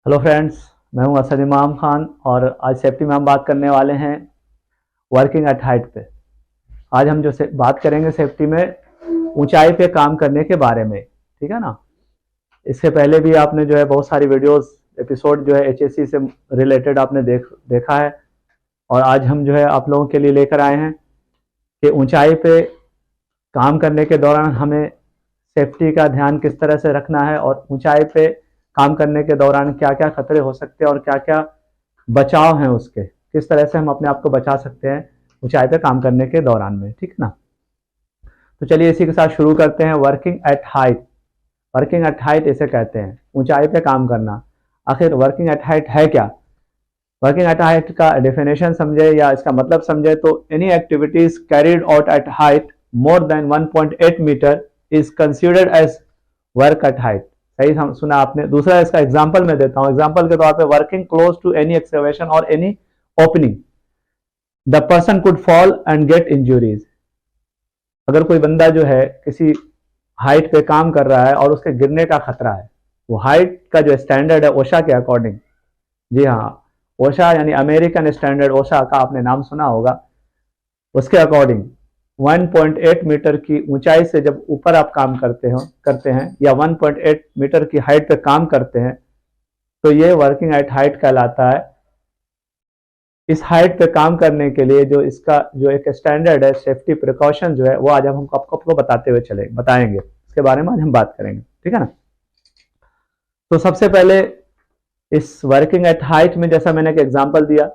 Hello friends, मैं हूं असद इमाम खान और आज सेफ्टी में हम बात करने वाले हैं वर्किंग एट हाइट पे। आज हम जो बात करेंगे सेफ्टी में ऊंचाई पे काम करने के बारे में, ठीक है ना। इससे पहले भी आपने जो है बहुत सारी वीडियोस एपिसोड जो है एचएससी से रिलेटेड आपने देखा है और आज हम जो है आप लोगों के लिए लेकर आए हैं कि ऊंचाई पे काम करने के दौरान हमें सेफ्टी का ध्यान किस तरह से रखना है और ऊंचाई पे काम करने के दौरान क्या क्या खतरे हो सकते हैं और क्या क्या बचाव हैं उसके, किस तरह से हम अपने आप को बचा सकते हैं ऊंचाई पे काम करने के दौरान में, ठीक है ना। तो चलिए इसी के साथ शुरू करते हैं। Working at height, working at height इसे कहते हैं ऊंचाई पे काम करना। आखिर वर्किंग एट हाइट है क्या? वर्किंग एट हाइट का डेफिनेशन समझे या इसका मतलब समझे तो any activities carried out at height more than 1.8 metre is considered as work at height. सही सुना आपने। दूसरा इसका एग्जांपल मैं देता हूं। एग्जांपल के तौर पे working close to any excavation और any opening the person could fall and get injuries. अगर कोई बंदा जो है किसी हाइट पे काम कर रहा है और उसके गिरने का खतरा है, वो हाइट का जो स्टैंडर्ड है ओशा के अकॉर्डिंग, जी हाँ, ओशा यानी अमेरिकन स्टैंडर्ड ओशा का आपने नाम सुना होगा, उसके अकॉर्डिंग 1.8 मीटर की ऊंचाई से जब ऊपर आप काम करते हैं या 1.8 मीटर की हाइट पे काम करते हैं तो ये वर्किंग एट हाइट कहलाता है। इस हाइट पे काम करने के लिए जो इसका जो एक स्टैंडर्ड है, सेफ्टी प्रिकॉशन जो है, वो आज हम आपको बताते हुए बताएंगे। इसके बारे में आज हम बात करेंगे, ठीक है ना। तो सबसे पहले इस वर्किंग एट हाइट में जैसा मैंने एक एग्जांपल दिया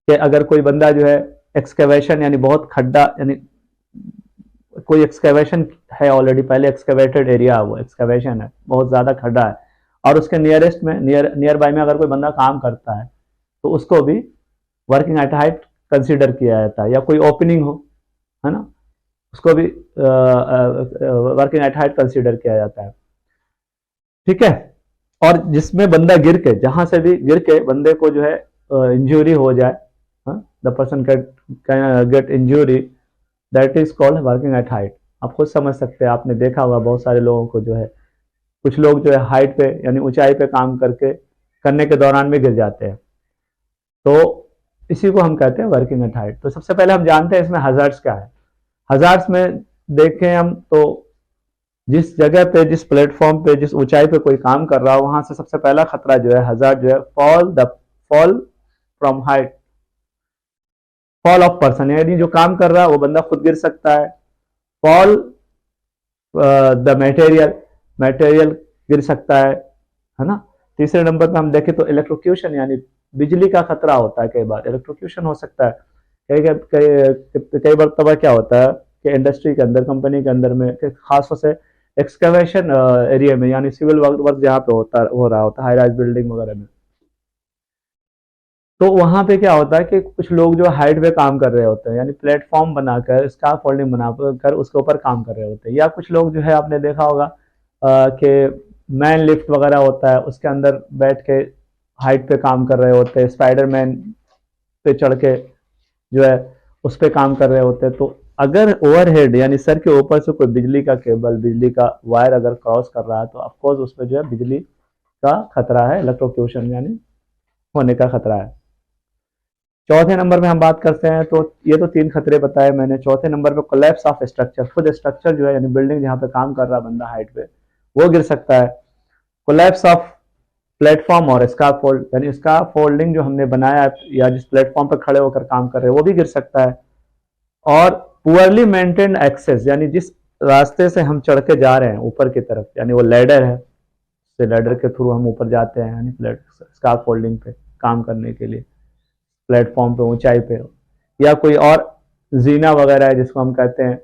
कि अगर कोई बंदा जो है एक्सकवेशन यानी बहुत खड्डा, यानी कोई एक्सकवेशन है ऑलरेडी, पहले एक्सकवेटेड एरिया, वो एक्सकवेशन है, बहुत ज्यादा खड्डा है और उसके नियरेस्ट में नियर बाय में अगर कोई बंदा काम करता है तो उसको भी वर्किंग एट हाइट कंसीडर किया जाता है। या कोई ओपनिंग हो, है ना, उसको भी वर्किंग एट हाइट कंसीडर किया जाता है, ठीक है। और जिसमें बंदा गिर के, जहां से भी गिर के बंदे को जो है इंजरी हो जाए, the person get injury, that is called working at height. आप खुद समझ सकते हैं, आपने देखा होगा बहुत सारे लोगों को जो है, कुछ लोग जो है हाइट पे यानी ऊंचाई पे काम करने के दौरान भी गिर जाते हैं। तो इसी को हम कहते हैं वर्किंग एट हाइट। तो सबसे पहले हम जानते हैं इसमें हजार्ड्स क्या है। हजार्ड्स में देखें हम तो जिस जगह पे, जिस प्लेटफॉर्म पे, जिस ऊंचाई पे कोई काम कर रहा हो, वहां से सबसे पहला खतरा जो है, हजार्ड जो है, fall from height, fall of person, यानी जो काम कर रहा है वो बंदा खुद गिर सकता है। फॉल द मटेरियल गिर सकता है ना। तीसरे नंबर पे हम देखें तो इलेक्ट्रोक्यूशन यानी बिजली का खतरा होता है। कई बार इलेक्ट्रोक्यूशन हो सकता है। कई बार तब क्या होता है कि इंडस्ट्री के अंदर, कंपनी के अंदर में, खासतौर से एक्सकवेशन एरिया में, यानी सिविल वर्क जहाँ पे हो रहा होता है, हाई राइज बिल्डिंग वगैरह में, तो वहां पे क्या होता है कि कुछ लोग जो हाइट पे काम कर रहे होते हैं, यानी प्लेटफॉर्म बनाकर, स्काफ फोल्डिंग बनाकर उसके ऊपर काम कर रहे होते हैं। या कुछ लोग जो है आपने देखा होगा कि मैन लिफ्ट वगैरह होता है, उसके अंदर बैठ के हाइट पे काम कर रहे होते हैं, स्पाइडर मैन पे चढ़ के जो है उस पे काम कर रहे होते हैं। तो अगर ओवरहेड यानी सर के ऊपर से कोई बिजली का केबल, बिजली का वायर अगर क्रॉस कर रहा है तो ऑफकोर्स उस पर जो है बिजली का खतरा है, इलेक्ट्रोक्यूशन यानी होने का खतरा है। चौथे नंबर में हम बात करते हैं तो ये तो 3 खतरे बताए मैंने। चौथे नंबर पे कोलैप्स ऑफ स्ट्रक्चर, खुद स्ट्रक्चर जो है यानी बिल्डिंग जहाँ पे काम कर रहा बंदा हाइट पे, वो गिर सकता है। कोलैप्स ऑफ प्लेटफॉर्म और स्काफोल्ड, यानी स्काफोल्डिंग जो हमने बनाया या जिस प्लेटफॉर्म पर खड़े होकर काम कर रहे हैं वो भी गिर सकता है। और पुअरली मेंटेन्ड एक्सेस, यानी जिस रास्ते से हम चढ़ के जा रहे हैं ऊपर की तरफ, यानी वो लैडर है, लैडर के थ्रू हम ऊपर जाते हैं, यानी स्काफोल्डिंग पे काम करने के लिए, प्लेटफॉर्म पे, ऊंचाई पे, या कोई और जीना वगैरह है जिसको हम कहते हैं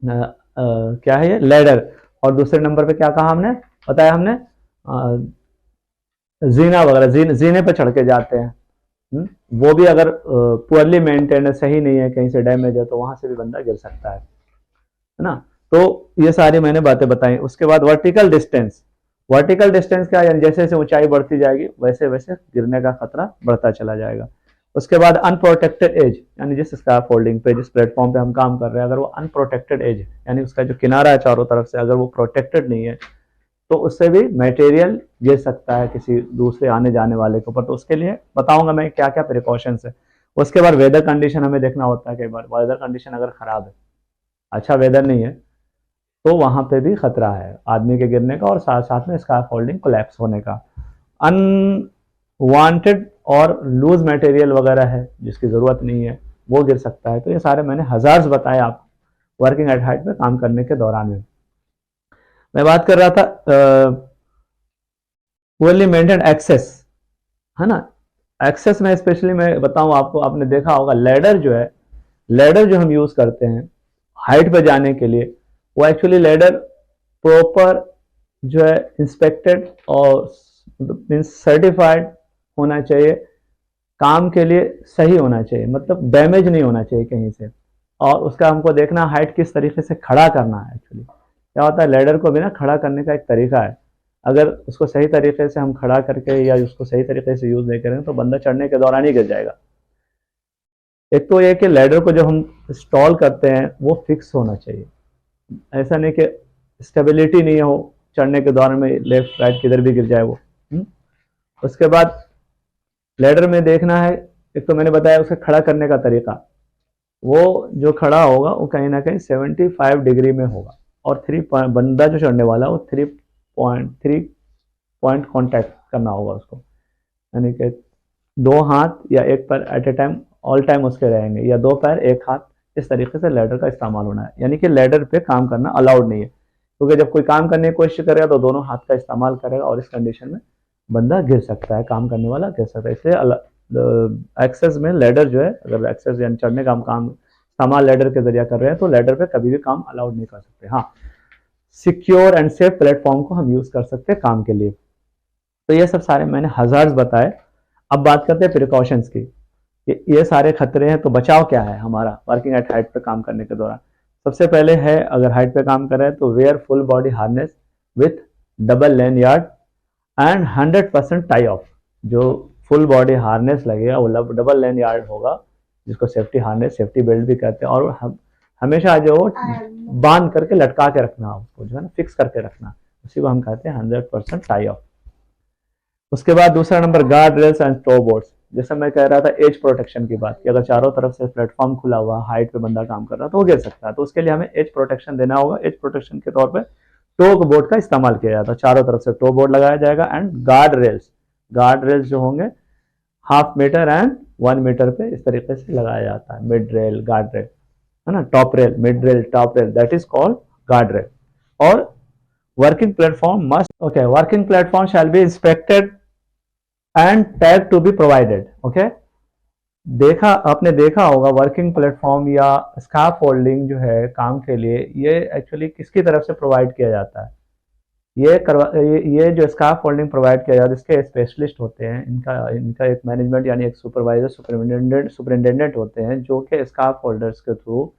क्या है ये, लैडर। और दूसरे नंबर पे क्या कहा हमने, बताया हमने, जीना वगैरह, जीने पे चढ़ के जाते हैं। वो भी अगर पुअरली मेंटेन है, सही नहीं है, कहीं से डैमेज है, तो वहां से भी बंदा गिर सकता है ना। तो ये सारी मैंने बातें बताई। उसके बाद वर्टिकल डिस्टेंस, वर्टिकल डिस्टेंस क्या है, यानी जैसे जैसे ऊंचाई बढ़ती जाएगी वैसे वैसे गिरने का खतरा बढ़ता चला जाएगा। उसके बाद अनप्रोटेक्टेड एज, यानी जिस स्काफोल्डिंग पे, जिस प्लेटफॉर्म पे हम काम कर रहे हैं, अगर वो अनप्रोटेक्टेड एज यानी उसका जो किनारा है चारों तरफ से, अगर वो प्रोटेक्टेड नहीं है तो उससे भी मटेरियल गिर सकता है किसी दूसरे आने जाने वाले के ऊपर। तो उसके लिए बताऊंगा मैं क्या क्या प्रिकॉशंस है। उसके बाद वेदर कंडीशन हमें देखना होता है। कई बार वेदर कंडीशन अगर खराब है, अच्छा वेदर नहीं है, तो वहां पे भी खतरा है आदमी के गिरने का और साथ साथ में स्कार्फ होल्डिंग कोलैप्स होने का। अनवांटेड और लूज मटेरियल वगैरह है जिसकी ज़रूरत नहीं है, वो गिर सकता है। तो ये सारे मैंने हजार्स बताए आप वर्किंग एट हाइट में काम करने के दौरान में। मैं बात कर रहा था पुअरली मेंटेन एक्सेस, है ना। एक्सेस में स्पेशली मैं बताऊं आपको, आपने देखा होगा लैडर जो है, लैडर जो हम यूज करते हैं हाइट पे जाने के लिए, वो एक्चुअली लैडर प्रॉपर जो है इंस्पेक्टेड और मीन्स सर्टिफाइड होना चाहिए, काम के लिए सही होना चाहिए, मतलब डैमेज नहीं होना चाहिए कहीं से। और उसका हमको देखना हाइट किस तरीके से खड़ा करना है। एक्चुअली क्या होता है, लैडर को भी ना खड़ा करने का एक तरीका है। अगर उसको सही तरीके से हम खड़ा करके या उसको सही तरीके से यूज नहीं करेंगे तो बंदा चढ़ने के दौरान ही गिर जाएगा। एक तो ये कि लैडर को जब हम इंस्टॉल करते हैं वो फिक्स होना चाहिए, ऐसा नहीं कि स्टेबिलिटी नहीं हो, चढ़ने के दौरान में लेफ्ट राइट किधर भी गिर जाए वो। उसके बाद लैडर में देखना है, एक तो मैंने बताया उसके खड़ा करने का तरीका, वो जो खड़ा होगा वो कहीं ना कहीं 75 डिग्री में होगा और बंदा जो चढ़ने वाला है वो 3 पॉइंट कॉन्टैक्ट करना होगा उसको, यानी कि 2 हाथ या एक पैर at a time all time उसके रहेंगे, या 2 पैर 1 हाथ, इस तरीके से लैडर का इस्तेमाल होना है। यानी कि लैडर पे काम करना अलाउड नहीं है, क्योंकि जब कोई काम करने की कोशिश करेगा तो दोनों हाथ का इस्तेमाल करेगा और इस कंडीशन में बंदा गिर सकता है, काम करने वाला गिर सकता है। इसलिए एक्सेस में लैडर जो है, अगर एक्सेस यानी चढ़ने का काम इस्तेमाल लैडर के जरिए कर रहे हैं तो लैडर पे कभी भी काम अलाउड नहीं कर सकते। हाँ, सिक्योर एंड सेफ प्लेटफॉर्म को हम यूज कर सकते हैं काम के लिए। तो ये सब सारे मैंने हजार्स बताए। अब बात करते हैं प्रिकॉशंस की, ये सारे खतरे हैं, तो बचाव क्या है हमारा वर्किंग एट हाइट पे काम करने के दौरान। सबसे पहले है, अगर हाइट पे काम कर रहे हैं तो wear full body harness with double lanyard and 100% tie off. जो फुल बॉडी हार्नेस लगेगा वो डबल लेन यार्ड होगा, जिसको सेफ्टी हार्नेस, सेफ्टी बेल्ट भी कहते हैं। और हमेशा जो बांध करके लटका के रखना, उसको जो है ना फिक्स करके रखना, उसी को हम कहते हैं 100% टाई ऑफ। उसके बाद दूसरा number guard rails and toe boards. जैसे मैं कह रहा था एज प्रोटेक्शन की बात, कि अगर चारों तरफ से प्लेटफॉर्म खुला हुआ, हाइट पे बंदा काम कर रहा है तो वो गिर सकता है, तो उसके लिए हमें एज प्रोटेक्शन देना होगा। एज प्रोटेक्शन के तौर पे टो बोर्ड का इस्तेमाल किया जाता है, चारों तरफ से टो बोर्ड लगाया जाएगा। And guard rails, guard rails जो होंगे 1/2 मीटर एंड 1 मीटर पे इस तरीके से लगाया जाता है। मिड रेल, गार्ड रेल, है ना, top rail, mid rail, top rail, that is called guard rail. और working platform must, okay, working platform shall be inspected and tag to be provided. Okay, आपने देखा होगा वर्किंग प्लेटफॉर्म या scaffolding जो है काम के लिए, ये एक्चुअली किसकी तरफ से प्रोवाइड किया जाता है? ये जो स्कार्फ फोल्डिंग प्रोवाइड किया जाता है, इसके स्पेशलिस्ट होते हैं, इनका एक मैनेजमेंट यानी एक सुपरवाइजर, सुपरिटेंडेंट होते हैं, जो कि स्कार्फ होल्डर्स के थ्रू,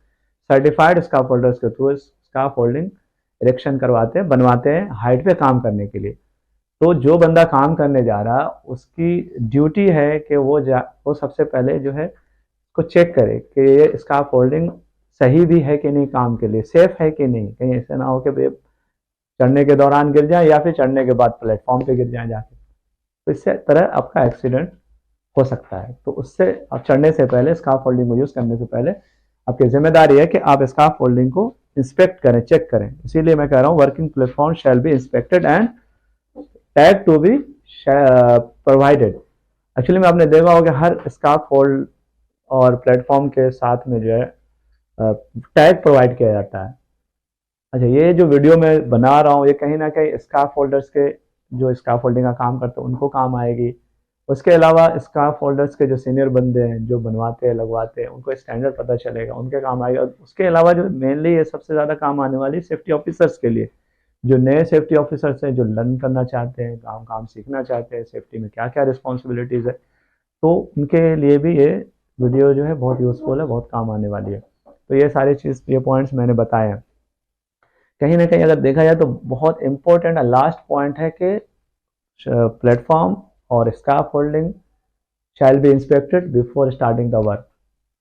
सर्टिफाइड स्कार्फ होल्डर्स के थ्रू स्कार्फ होल्डिंग इरेक्शन करवाते हैं, बनवाते हैं हाइट पे काम करने के लिए। तो जो बंदा काम करने जा रहा है उसकी ड्यूटी है कि वो सबसे पहले जो है उसको चेक करे कि ये स्कार्फ होल्डिंग सही भी है कि नहीं, काम के लिए सेफ है कि नहीं, कहीं ऐसा ना हो कि चढ़ने के दौरान गिर जाए या फिर चढ़ने के बाद प्लेटफॉर्म पे गिर जाए जाके, तो इससे तरह आपका एक्सीडेंट हो सकता है। तो उससे आप चढ़ने से पहले, स्कार्फ होल्डिंग को यूज करने से पहले आपकी जिम्मेदारी है कि आप स्कार्फ होल्डिंग को इंस्पेक्ट करें, चेक करें। इसीलिए मैं कह रहा हूँ working platform shall be inspected and tag to be provided. Actually में आपने देखा होगा हर स्कार्फ होल्ड और प्लेटफॉर्म के साथ में जो है टैग प्रोवाइड किया जाता है। अच्छा, ये जो वीडियो मैं बना रहा हूँ ये कहीं ना कहीं स्कार्फ होल्डर्स के, जो स्कार्फ होल्डिंग का काम करते हैं उनको काम आएगी। उसके अलावा स्कार्फ होल्डर्स के जो सीनियर बंदे हैं, जो बनवाते हैं, लगवाते हैं, उनको स्टैंडर्ड पता चलेगा, उनके काम आएगा। उसके अलावा जो मेनली ये सबसे ज़्यादा काम आने वाली सेफ्टी ऑफिसर्स के लिए, जो नए सेफ्टी ऑफिसर्स हैं, जो लर्न करना चाहते हैं, काम सीखना चाहते हैं, सेफ्टी में क्या क्या रिस्पॉन्सिबिलिटीज़ है, तो उनके लिए भी ये वीडियो जो है बहुत यूज़फुल है, बहुत काम आने वाली है। तो ये सारी ये पॉइंट्स मैंने बताए हैं। कहीं ना कहीं अगर देखा जाए तो बहुत इंपॉर्टेंट लास्ट पॉइंट है कि प्लेटफॉर्म और scaffolding shall be inspected before starting the work,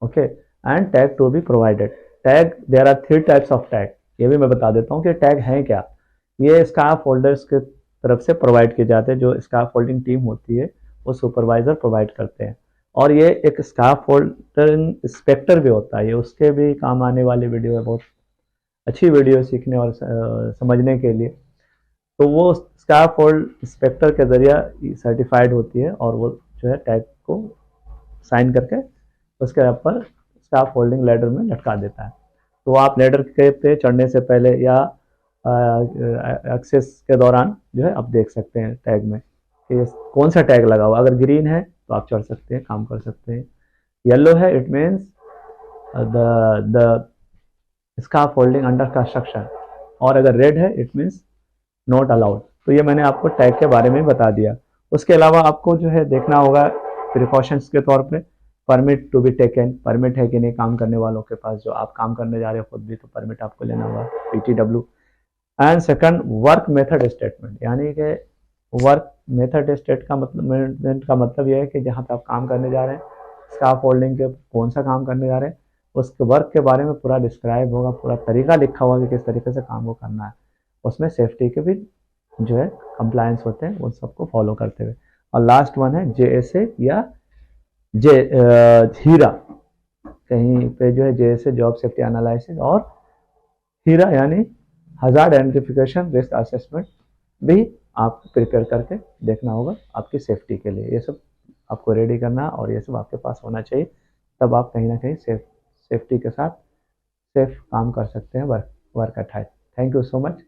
okay, and tag to be provided. Tag, there are 3 types of tag, ये भी मैं बता देता हूँ कि टैग हैं क्या। ये स्काफ होल्डर्स के तरफ से प्रोवाइड किए जाते हैं, जो स्काफ होल्डिंग टीम होती है वो सुपरवाइजर प्रोवाइड करते हैं। और ये एक स्काफ होल्डर इंस्पेक्टर भी होता है, ये उसके भी काम आने वाली वीडियो है, बहुत अच्छी वीडियो सीखने और समझने के लिए। तो वो स्काफ होल्ड इंस्पेक्टर के जरिए सर्टिफाइड होती है और वो जो है टैग को साइन करके उसके ऊपर स्काफ होल्डिंग लेडर में लटका देता है। तो आप लेडर के पे चढ़ने से पहले या एक्सेस के दौरान जो है आप देख सकते हैं टैग में कि कौन सा टैग लगा हुआ। अगर ग्रीन है तो आप चढ़ सकते हैं, काम कर सकते हैं। येलो है it means the scarf holding under construction, और अगर रेड है इट मीन्स नॉट अलाउड। तो ये मैंने आपको टैग के बारे में बता दिया। उसके अलावा आपको जो है देखना होगा प्रिकॉशंस के तौर पे permit to be taken, permit है कि नहीं काम करने वालों के पास, जो आप काम करने जा रहे हो खुद भी, तो परमिट आपको लेना होगा, PTW। And second work method statement, यानी कि वर्क मेथड स्टेट का मतलब यह है कि जहाँ पे आप काम करने जा रहे हैं, स्काफ होल्डिंग के कौन सा काम करने जा रहे हैं, उसके वर्क के बारे में पूरा डिस्क्राइब होगा, पूरा तरीका लिखा होगा कि किस तरीके से काम को करना है। उसमें सेफ्टी के भी जो है कंप्लायंस होते हैं, उन सबको फॉलो करते हुए। और लास्ट वन है JSA या जे हीरा, कहीं पे जो है JSA जॉब सेफ्टी एनालिसिस, और हीरा यानी हजार्ड आइडेंटिफिकेशन रिस्क असेसमेंट भी आप प्रिपेयर करके देखना होगा आपकी सेफ्टी के लिए। ये सब आपको रेडी करना और ये सब आपके पास होना चाहिए, तब आप कहीं ना कहीं सेफ्टी के साथ सेफ काम कर सकते हैं work at height. Thank you so much.